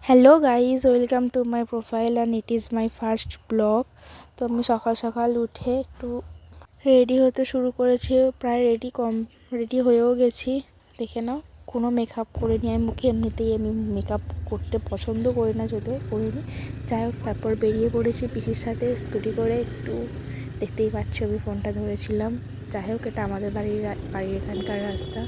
Hello guys, welcome to my profile and it is my first blog. তো আমি সকাল সকাল উঠে একটু রেডি হতে শুরু করেছি। প্রায় রেডি হয়েও গেছি। দেখে নাও, কোনো মেকআপ করিনি আমি মুখে। এমনিতেই আমি মেকআপ করতে পছন্দ করি না, যদিও করিনি। যাই হোক, তারপর বেরিয়ে পড়েছি পিসির সাথে স্কুটি করে। একটু দেখতেই পাচ্ছ আমি ফোনটা ধরেছিলাম। যাই হোক, এটা আমাদের বাড়ির এখানকার রাস্তা।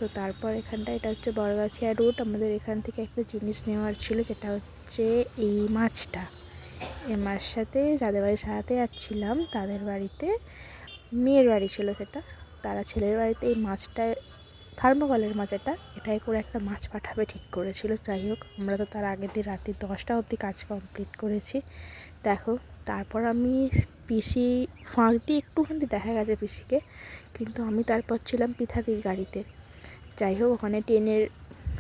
তো তারপর এখানটা এটা হচ্ছে বড়গাছিয়া রোড। আমাদের এখান থেকে একটা জিনিস নেওয়ার ছিল, যেটা হচ্ছে এই মাছটা। এই মাছ সাথে যাদের বাড়ি সারাতে যাচ্ছিলাম তাদের বাড়িতে মেয়ের বাড়ি ছিল সেটা। তারা ছেলের বাড়িতে এই মাছটা, থার্মোকলের মাছ, এটাই করে একটা মাছ পাঠাবে ঠিক করেছিল। যাই হোক, আমরা তো তার আগের দিন রাত্রি 10টা অবধি কাজ কমপ্লিট করেছি। দেখো, তারপর আমি পিসি ফাঁক দিয়ে একটুখানি দেখা গেছে পিসিকে, কিন্তু আমি তারপর ছিলাম পিঠাদির গাড়িতে। যাই হোক, ওখানে ট্রেনের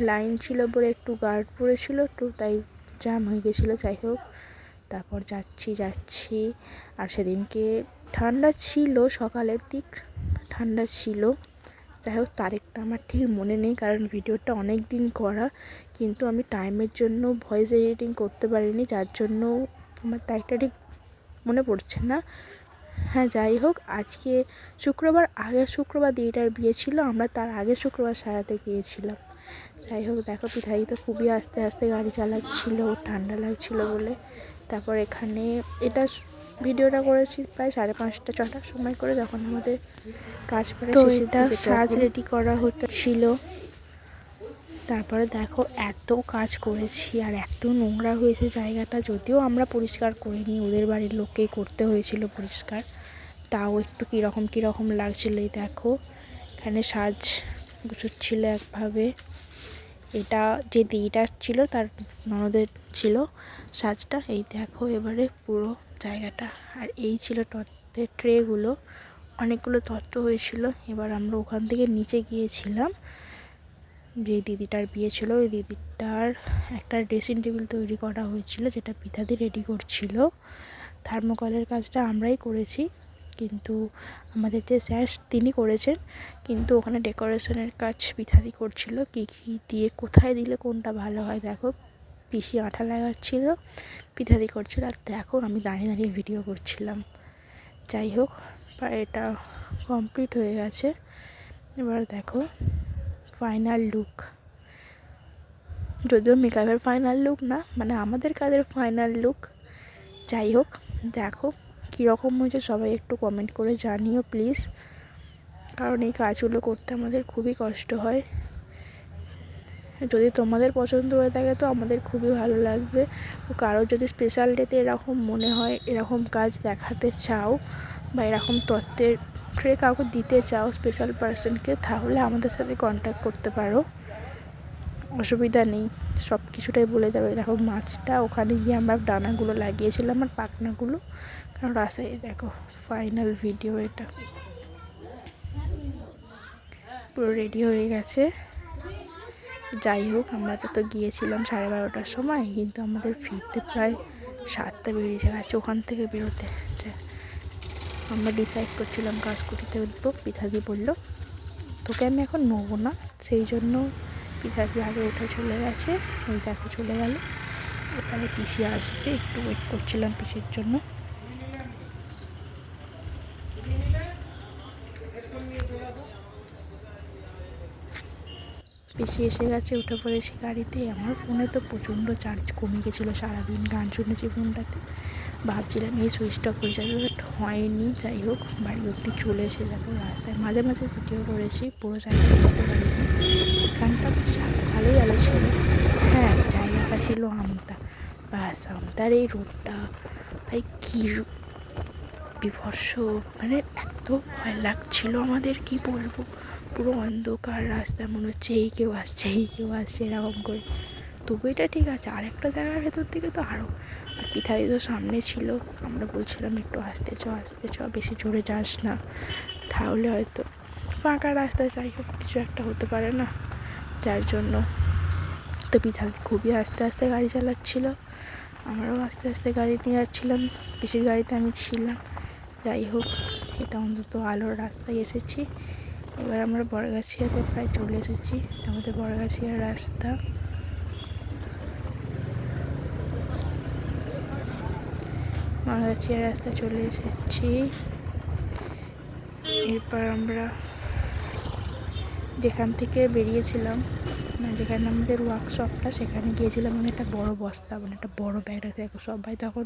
লাইন ছিল বলে একটু গার্ড পড়েছিল, একটু তাই জ্যাম হয়ে গেছিলো। যাই হোক, তারপর যাচ্ছি। আর সেদিনকে ঠান্ডা ছিল, সকালের দিক ঠান্ডা ছিল। যাই হোক, তারিখটা আমার ঠিক মনে নেই, কারণ ভিডিওটা অনেক দিন করা, কিন্তু আমি টাইমের জন্য ভয়েস এডিটিং করতে পারিনি, যার জন্য আমার তারিখটা ঠিক মনে পড়ছে না। হ্যাঁ, যাই হোক, আজকে শুক্রবার, আগের শুক্রবার দিদিটার বিয়ে ছিল, আমরা তার আগের শুক্রবার সারাতে গিয়েছিলাম। যাই হোক, দেখো পিঠাই তো খুবই আস্তে আস্তে গাড়ি চালাচ্ছিল, ঠান্ডা লাগছিল বলে। তারপর এখানে এটা ভিডিওটা করেছি প্রায় 5:30-6টার সময় করে, যখন আমাদের কাজ পড়ে শেষের দিকে। সাজ রেডি করা হচ্ছিল। তারপরে দেখো, এত কাজ করেছি আর এত নোংরা হয়েছে জায়গাটা। যদিও আমরা পরিষ্কার করিনি, ওদের বাড়ির লোককেই করতে হয়েছিল পরিষ্কার। তাও একটু কীরকম লাগছিল। এই দেখো, এখানে সাজ গুছোচ্ছিল একভাবে। এটা যে দিদিটা ছিল তার ননদের ছিল সাজটা। এই দেখো এবারে পুরো জায়গাটা। আর এই ছিল তত্ত্বের ট্রেগুলো, অনেকগুলো তত্ত্ব হয়েছিল। এবার আমরা ওখান থেকে নিচে গিয়েছিলাম। যে দিদিটার বিয়ে ছিল, ওই দিদিটার একটা ড্রেসিং টেবিল তৈরি করা হয়েছিল, যেটা পিঠাদি রেডি করছিল। থার্মোকলের কাজটা আমরাই করেছি, কিন্তু আমাদের যে স্যার তিনি করেছেন, কিন্তু ওখানে ডেকোরেশনের কাজ পিঠাদি করছিল। কী দিয়ে কোথায় দিলে কোনটা ভালো হয়। দেখো, পিসি আঠা লাগাচ্ছিল, পিঠাদি করছিল, আর দেখো আমি দাঁড়িয়ে ভিডিও করছিলাম। যাই হোক, এটা কমপ্লিট হয়ে গেছে। এবার দেখো ফাইনাল লুক, যদিও মেকআপের ফাইনাল লুক না, মানে আমাদের কাজের ফাইনাল লুক। যাই হোক, দেখো কীরকম হয়েছে সবাই একটু কমেন্ট করে জানিও প্লিজ, কারণ এই কাজগুলো করতে আমাদের খুবই কষ্ট হয়। যদি তোমাদের পছন্দ হয়ে থাকে তো আমাদের খুবই ভালো লাগবে। কারো যদি স্পেশাল ডেতে এরকম মনে হয়, এরকম কাজ দেখাতে চাও বা এরকম তত্ত্বের ট্রে কাউকে দিতে চাও স্পেশাল পার্সনকে, তাহলে আমাদের সাথে কন্ট্যাক্ট করতে পারো, অসুবিধা নেই। সব কিছুটাই বলে দেবে। দেখো মাছটা, ওখানে গিয়ে আমরা ডানাগুলো লাগিয়েছিলাম আর পাখনাগুলো, কারণ রাস্তায়। দেখো ফাইনাল ভিডিও, এটা পুরো রেডি হয়ে গেছে। যাই হোক, আমরা তো গিয়েছিলাম 12:30টার সময়, কিন্তু আমাদের ফিরতে প্রায় 7টা বেরিয়ে গেছে ওখান থেকে বেরোতে। আমরা ডিসাইড করছিলাম কাজ স্কুটিতে উঠবো। পিঠাদি বললো তোকে আমি এখন নেবো না, সেই জন্য পিঠাদি আগে উঠে চলে গেছে। ওই দেখো চলে গেল। এবারে পিসি আসবে, একটু ওয়েট করছিলাম পিসির জন্য। পিসি এসে গেছে, উঠে পড়েছি গাড়িতে। আমার ফোনে তো প্রচণ্ড চার্জ কমে গেছিলো, সারাদিন গান শুনেছি ফোনটাতে। ভাবছিলাম এই সুইচ অফ হয়ে যাবে, বাট হয়নি। যাই হোক, বাড়ি অবধি চলে এসে দেখো রাস্তায় মাঝে মাঝে ভিডিও করেছি, পুরো জায়গাটা করতে পারিনি। এখানটা ভালোই আলো ছিল। হ্যাঁ, জায়গাটা ছিল আমতা, ব্যাস আমতার এই রোডটা ভাই কী বিভৎস, মানে এত ভয় লাগছিল আমাদের, কি বলবো। পুরো অন্ধকার রাস্তা, মনে হচ্ছে এই কেউ আসছে এরকম করে। তবু এটা ঠিক আছে, আরেকটা জায়গার ভেতর থেকে তো আরও। আর পিঠাই তো সামনে ছিল, আমরা বলছিলাম একটু আস্তে চ, বেশি জোরে যাস না, তাহলে হয়তো ফাঁকা রাস্তায় যাই হোক কিছু একটা হতে পারে না, যার জন্য। তো পিঠাই খুবই আস্তে আস্তে গাড়ি চালাচ্ছিল, আমরাও আস্তে আস্তে গাড়ি নিয়ে যাচ্ছিলাম, পিসির গাড়িতে আমি ছিলাম। যাই হোক, এটা অন্তত আলোর রাস্তায় এসেছি। এবার আমরা বড়গাছিয়াতে প্রায় চলে এসেছি। আমাদের বড়গাছিয়ার রাস্তা। আমরা চেয়ার রাস্তায় চলে এসেছি। এরপর আমরা যেখান থেকে বেরিয়েছিলাম, মানে যেখানে আমাদের ওয়ার্কশপটা, সেখানে গিয়েছিলাম। আমি একটা বড় বস্তা, মানে একটা বড় ব্যাগ রাখতে, সবাই তখন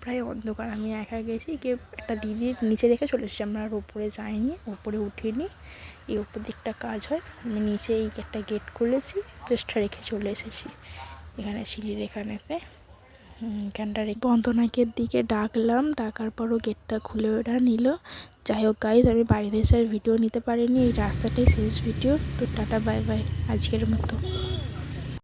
প্রায় অন্ধকার। আমি একা গেছি, গিয়ে একটা দিদির নিচে রেখে চলে এসেছি। আমরা আর ওপরে যাইনি, ওপরে উঠিনি। এই ওপর দিকটা কাজ হয়, আমি নিচে এই একটা গেট খুলেছি, চেষ্টা রেখে চলে এসেছি। এখানে সিঁড়ির এখানেতে এখানটা বন্দনাকের দিকে ডাকলাম, ডাকার পরও গেটটা খুলে ওরা নিল। যাই হোক গাইজ, আমি বাড়িতে এসে ভিডিও নিতে পারিনি, এই রাস্তাটাই শেষ ভিডিও। তো টাটা বাই বাই আজকের মতো।